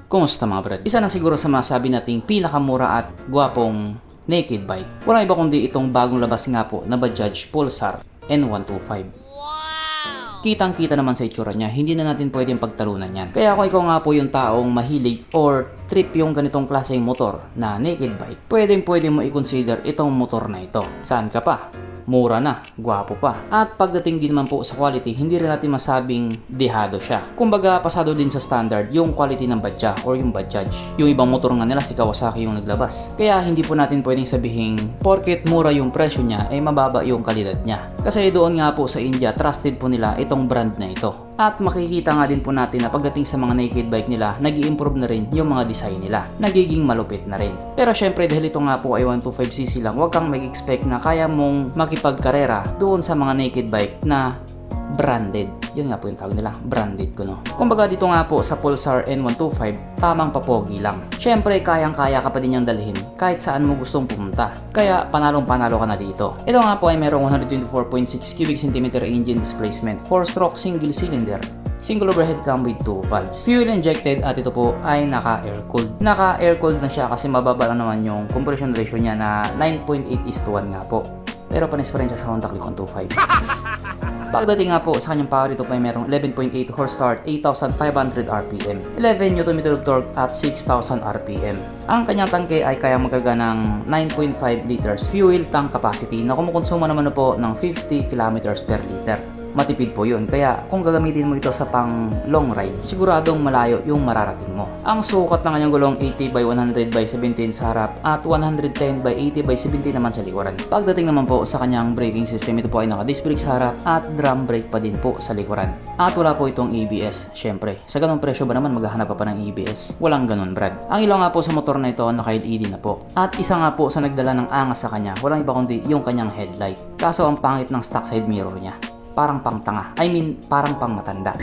Kumusta mga brad? Isa na siguro sa masabi nating pinakamura at gwapong naked bike. Walang iba kundi itong bagong labas nga po na Bajaj Pulsar N125. Kitang-kita naman sa itsura niya, hindi na natin pwedeng pagtalunan yan. Kaya kung ikaw nga po yung taong mahilig or trip yung ganitong klaseng motor na naked bike, pwede mo i-consider itong motor na ito. Saan ka pa? Mura na, gwapo pa. At pagdating din naman po sa quality, hindi rin natin masabing dehado siya. Kumbaga, pasado din sa standard yung quality ng Badja or yung Bajaj. Yung ibang motor nga nila si Kawasaki yung naglabas. Kaya hindi po natin pwedeng sabihin porket mura yung presyo niya ay mababa yung kalidad niya. Kasi doon nga po sa India, trusted po nila itong brand na ito. At makikita nga din po natin na pagdating sa mga naked bike nila, nag-i-improve na rin yung mga design nila. Nagiging malupit na rin. Pero syempre dahil ito nga po ay 125cc lang, huwag kang mag-expect na kaya mong makipagkarera doon sa mga naked bike na branded. Yun nga po yung tawag nila, branded ko no. Kumbaga dito nga po sa Pulsar N125, tamang papogi lang. Syempre kayang-kaya ka pa din yung dalhin kahit saan mo gustong pumunta. Kaya panalong-panalo ka na dito. Ito nga po ay merong 124.6 cubic cm engine displacement, 4-stroke single cylinder, single overhead cam with 2 valves. Fuel injected at ito po ay naka-air-cooled. Naka-air-cooled na siya kasi mababa lang naman yung compression ratio niya na 9.8:1 nga po. Pero panis pa rin siya sa Honda Click 125. Pagdating nga po sa kanyang power, ito pa ay merong 11.8 horsepower at 8,500 RPM, 11 Nm of torque at 6,000 RPM. Ang kanyang tangke ay kaya magkarga ng 9.5 liters fuel tank capacity na kumukonsumo naman po ng 50 kilometers per liter. Matipid po yun, kaya kung gagamitin mo ito sa pang long ride, siguradong malayo yung mararating mo. Ang sukat ng kanyang gulong 80/100/17 sa harap at 110/80/70 naman sa likuran. Pagdating naman po sa kanyang braking system, ito po ay naka-disc brake sa harap at drum brake pa din po sa likuran. At wala po itong ABS, syempre. Sa ganung presyo ba naman maghahanap ka pa ng ABS? Walang ganun, Brad. Ang ilaw nga po sa motor na ito naka-LED na po. At isa nga po sa nagdala ng angas sa kanya, walang iba kundi yung kanyang headlight. Kaso ang pangit ng stock side mirror niya. Parang pang tanga. Parang pang matanda.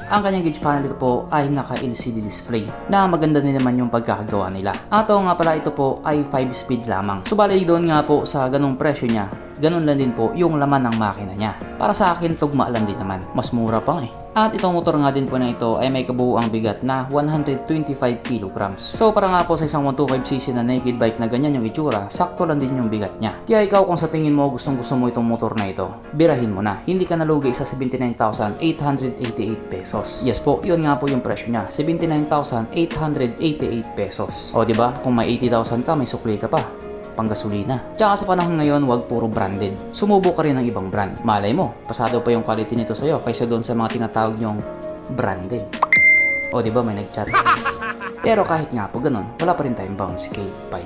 Ang kanyang gauge panel ito po ay naka-LCD display na maganda din naman yung pagkakagawa nila. At nga pala ito po ay 5-speed lamang. Subalit doon nga po sa ganung presyo niya, ganun lang din po yung laman ng makina niya. Para sa akin, tugma lang din naman. Mas mura pa nga eh. At itong motor nga din po na ito ay may kabuuang bigat na 125 kilograms. So para nga po sa isang 125cc na naked bike na ganyan yung itsura, sakto lang din yung bigat niya. Kaya ikaw kung sa tingin mo gusto mo itong motor na ito, birahin mo na. Hindi ka nalugi sa 79,888 pesos. Yes po, yun nga po yung presyo niya. 79,888 pesos. O diba, kung may 80,000 ka, may sukli ka pa. Panggasolina. Tsaka sa panahon ngayon, wag puro branded. Sumubo ka rin ng ibang brand. Malay mo, pasado pa yung quality nito sa'yo kaysa doon sa mga tinatawag nyong branded. O diba may nag-chat? Pero kahit nga po ganun, wala pa rin tayong bounce kay Pai.